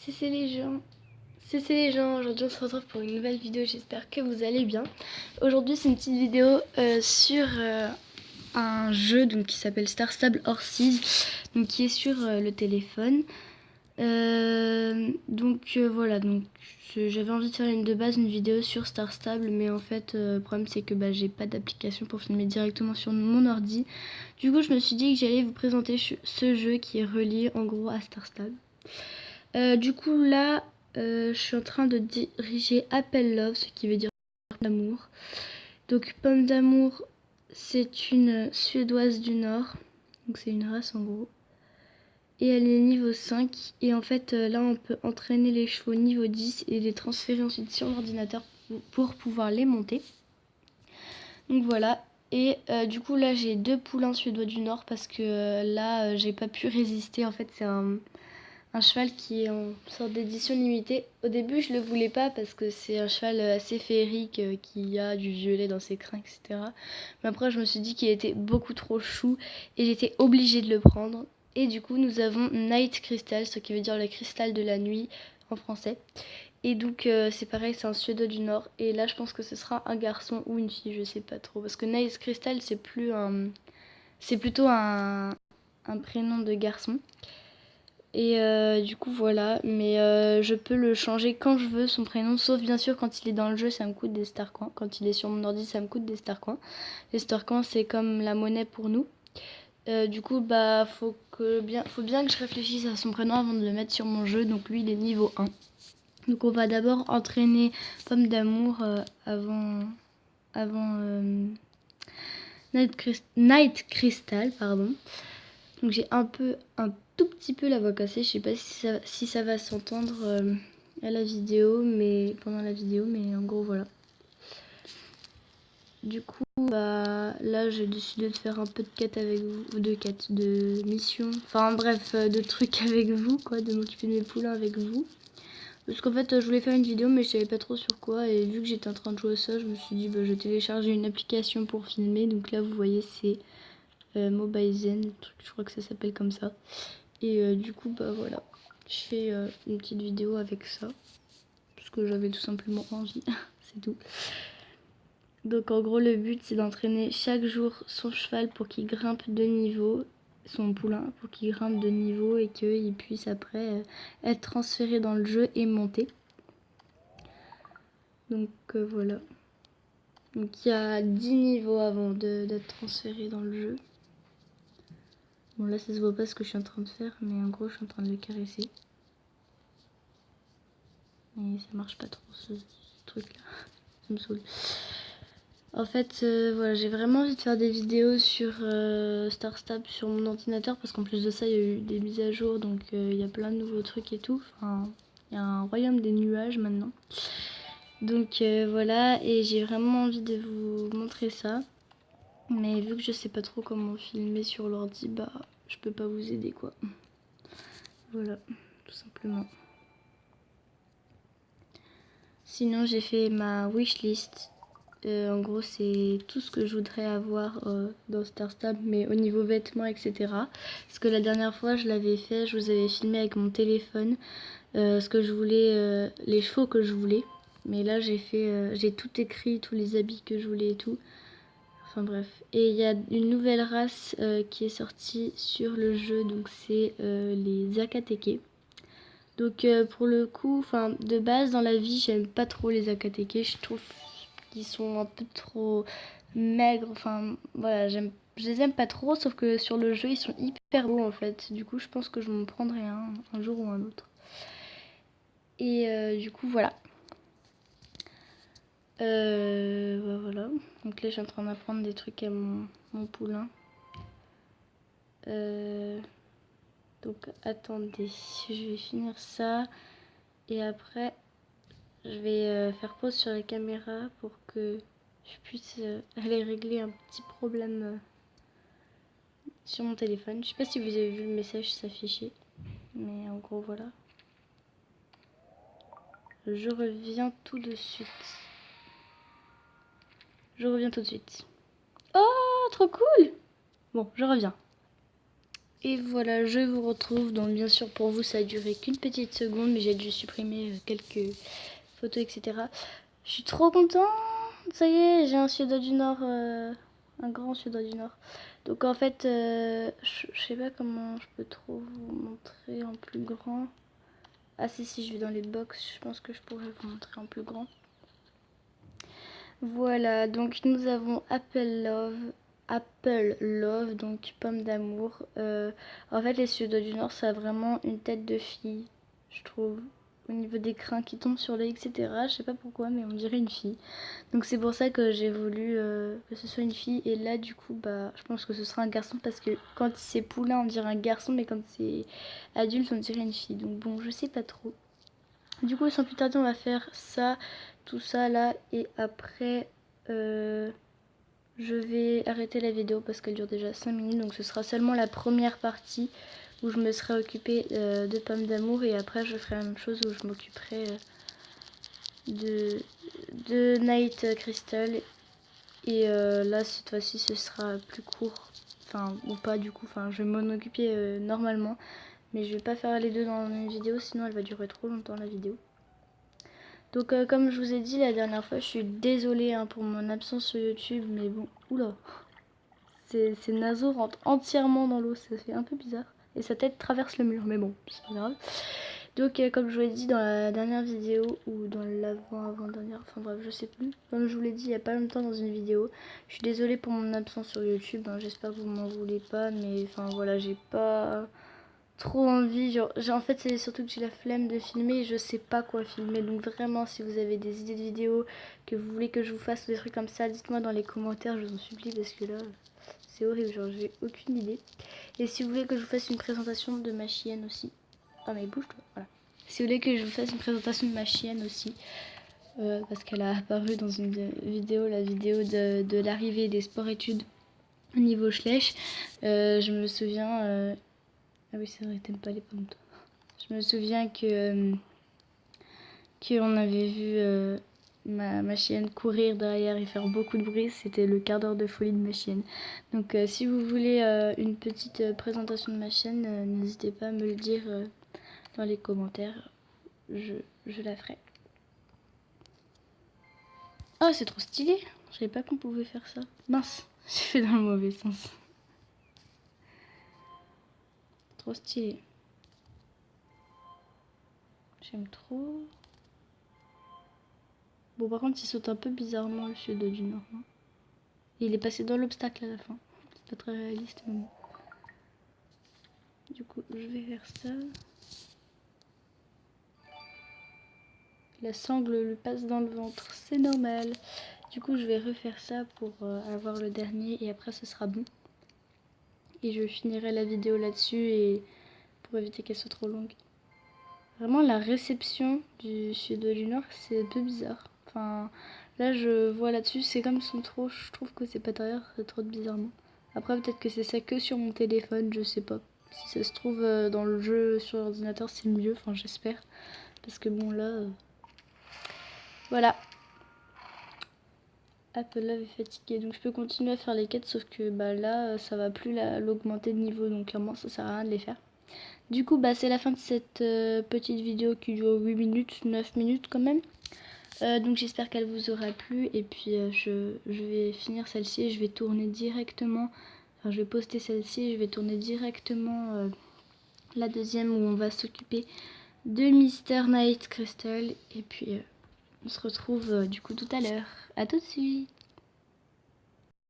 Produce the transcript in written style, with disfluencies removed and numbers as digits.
C'est les gens. C'est les gens. Aujourd'hui on se retrouve pour une nouvelle vidéo, j'espère que vous allez bien. Aujourd'hui c'est une petite vidéo sur un jeu donc, qui s'appelle Star Stable Horses, donc qui est sur le téléphone. Voilà, donc j'avais envie de faire de base une vidéo sur Star Stable, mais en fait le problème c'est que j'ai pas d'application pour filmer directement sur mon ordi. Du coup je me suis dit que j'allais vous présenter ce jeu qui est relié en gros à Star Stable. Du coup là je suis en train de diriger Apple Love, ce qui veut dire pomme d'amour. Donc pomme d'amour, c'est une suédoise du nord, donc c'est une race en gros. Et elle est niveau 5 et en fait là on peut entraîner les chevaux niveau 10 et les transférer ensuite sur l'ordinateur pour pouvoir les monter. Donc voilà. Et du coup là j'ai 2 poulains suédois du nord parce que là j'ai pas pu résister. En fait c'est un cheval qui est en sorte d'édition limitée. Au début je le voulais pas parce que c'est un cheval assez féerique qui a du violet dans ses crins, etc. Mais après je me suis dit qu'il était beaucoup trop chou et j'étais obligée de le prendre. Et du coup nous avons Night Crystal, ce qui veut dire le cristal de la nuit en français. Et donc c'est pareil, c'est un suédois du nord. Et là je pense que ce sera un garçon ou une fille, je sais pas trop. Parce que Night Crystal c'est plutôt un prénom de garçon. Et du coup voilà, mais je peux le changer quand je veux son prénom, sauf bien sûr quand il est dans le jeu ça me coûte des starcoins. Quand il est sur mon ordi ça me coûte des starcoins. Les starcoins c'est comme la monnaie pour nous. Du coup faut bien que je réfléchisse à son prénom avant de le mettre sur mon jeu. Donc lui il est niveau 1. Donc on va d'abord entraîner Pomme d'amour avant Night Crystal, pardon. Donc j'ai un tout petit peu la voix cassée, je sais pas si ça va s'entendre à la vidéo, mais pendant la vidéo, mais en gros voilà. Du coup là j'ai décidé de faire un peu de quête avec vous, de mission, enfin bref de trucs avec vous quoi, de m'occuper de mes poulains avec vous. Parce qu'en fait je voulais faire une vidéo mais je savais pas trop sur quoi, et vu que j'étais en train de jouer à ça je me suis dit je téléchargeais une application pour filmer. Donc là vous voyez c'est Mobizen, je crois que ça s'appelle comme ça. Et du coup voilà, je fais une petite vidéo avec ça parce que j'avais tout simplement envie. C'est tout. Donc en gros le but c'est d'entraîner chaque jour son cheval pour qu'il grimpe de niveau, son poulain pour qu'il grimpe de niveau et qu'il puisse après être transféré dans le jeu et monter. Donc voilà. Donc il y a 10 niveaux avant d'être transféré dans le jeu. Bon là ça se voit pas ce que je suis en train de faire, mais en gros je suis en train de le caresser. Mais ça marche pas trop ce truc là, ça me saoule. En fait voilà, j'ai vraiment envie de faire des vidéos sur Star Stable sur mon ordinateur parce qu'en plus de ça il y a eu des mises à jour, donc il y a plein de nouveaux trucs et tout. Enfin, il y a un royaume des nuages maintenant. Donc voilà, et j'ai vraiment envie de vous montrer ça. Mais vu que je sais pas trop comment filmer sur l'ordi, je peux pas vous aider quoi. Voilà, tout simplement. Sinon j'ai fait ma wishlist. En gros c'est tout ce que je voudrais avoir dans Star Stable, mais au niveau vêtements etc. Parce que la dernière fois je l'avais fait, je vous avais filmé avec mon téléphone ce que je voulais, les chevaux que je voulais. Mais là j'ai tout écrit, tous les habits que je voulais et tout. Enfin bref. Et il y a une nouvelle race qui est sortie sur le jeu, donc c'est les Akateke. Donc pour le coup, de base dans la vie j'aime pas trop les Akateke, je trouve qu'ils sont un peu trop maigres, enfin voilà, je les aime pas trop, sauf que sur le jeu ils sont hyper beaux en fait. Du coup je pense que je m'en prendrai un jour ou un autre. Et du coup voilà. Voilà. Donc là je suis en train d'apprendre des trucs à mon poulain. Donc attendez, je vais finir ça et après je vais faire pause sur la caméra pour que je puisse aller régler un petit problème sur mon téléphone. Je sais pas si vous avez vu le message s'afficher, mais en gros voilà. Je reviens tout de suite. Oh, trop cool! Bon, je reviens. Et voilà, je vous retrouve. Donc bien sûr pour vous ça a duré qu'une petite seconde, mais j'ai dû supprimer quelques photos, etc. Je suis trop contente. Ça y est, j'ai un Suédois du Nord, un grand Suédois du Nord. Donc en fait, je sais pas comment je peux trop vous montrer en plus grand. Ah si, je vais dans les box, je pense que je pourrais vous montrer en plus grand. Voilà, donc nous avons Apple Love, donc pomme d'amour. En fait, les Suédois du Nord, ça a vraiment une tête de fille, je trouve. Au niveau des crins qui tombent sur l'œil, etc. Je sais pas pourquoi, mais on dirait une fille. Donc c'est pour ça que j'ai voulu que ce soit une fille. Et là, du coup, bah, je pense que ce sera un garçon parce que quand c'est poulain, on dirait un garçon, mais quand c'est adulte, on dirait une fille. Donc bon, je sais pas trop. Du coup, sans plus tarder, on va faire ça, tout ça là, et après, je vais arrêter la vidéo parce qu'elle dure déjà 5 minutes, donc ce sera seulement la première partie où je me serai occupée de pommes d'amour, et après je ferai la même chose où je m'occuperai de Night Crystal, et là cette fois-ci ce sera plus court, enfin ou pas du coup, enfin je vais m'en occuper normalement, mais je vais pas faire les deux dans une vidéo sinon elle va durer trop longtemps la vidéo. Donc comme je vous ai dit la dernière fois, je suis désolée pour mon absence sur YouTube, mais bon, oula, ces naseaux rentrent entièrement dans l'eau, ça fait un peu bizarre. Et sa tête traverse le mur, mais bon, c'est pas grave. Donc comme je vous l'ai dit dans la dernière vidéo, ou dans l'avant-dernière, enfin bref, je sais plus. Comme je vous l'ai dit il y a pas longtemps dans une vidéo, je suis désolée pour mon absence sur YouTube, hein, j'espère que vous m'en voulez pas, mais enfin voilà, j'ai pas trop envie, genre en fait c'est surtout que j'ai la flemme de filmer et je sais pas quoi filmer, donc vraiment si vous avez des idées de vidéos que vous voulez que je vous fasse ou des trucs comme ça, dites-moi dans les commentaires, je vous en supplie, parce que là c'est horrible, genre j'ai aucune idée. Et si vous voulez que je vous fasse une présentation de ma chienne aussi, ah mais bouge-toi, voilà. Si vous voulez que je vous fasse une présentation de ma chienne aussi, parce qu'elle a apparu dans une vidéo, la vidéo de l'arrivée des sports-études au niveau Schlech, je me souviens... Ah oui, c'est vrai, t'aimes pas les pommes, toi. Je me souviens que qu'on avait vu ma chienne courir derrière et faire beaucoup de bruit. C'était le quart d'heure de folie de ma chienne. Donc si vous voulez une petite présentation de ma chaîne, n'hésitez pas à me le dire dans les commentaires. Je la ferai. Oh, c'est trop stylé. Je savais pas qu'on pouvait faire ça. Mince, j'ai fait dans le mauvais sens. Trop stylé. J'aime trop. Bon, par contre, il saute un peu bizarrement le Suédois du Nord. Hein. Et il est passé dans l'obstacle à la fin. C'est pas très réaliste, mais bon. Du coup, je vais faire ça. La sangle lui passe dans le ventre, c'est normal. Du coup, je vais refaire ça pour avoir le dernier et après, ce sera bon. Et je finirai la vidéo là-dessus et pour éviter qu'elle soit trop longue. Vraiment, la réception du Suédois du Nord, c'est un peu bizarre. Enfin, là, je vois là-dessus, c'est comme son trop. Je trouve que c'est pas derrière, c'est trop bizarrement. Après, peut-être que c'est ça que sur mon téléphone, je sais pas. Si ça se trouve dans le jeu sur l'ordinateur, c'est mieux, enfin, j'espère. Parce que bon, là, voilà. Apple Love est fatigué, donc je peux continuer à faire les quêtes, sauf que bah là, ça va plus l'augmenter de niveau, donc clairement, ça sert à rien de les faire. Du coup, bah c'est la fin de cette petite vidéo qui dure 8 minutes, 9 minutes quand même. Donc j'espère qu'elle vous aura plu, et puis je vais finir celle-ci et je vais tourner directement, enfin je vais poster celle-ci et je vais tourner directement la deuxième où on va s'occuper de Mr. Night Crystal, et puis on se retrouve du coup tout à l'heure. À tout de suite.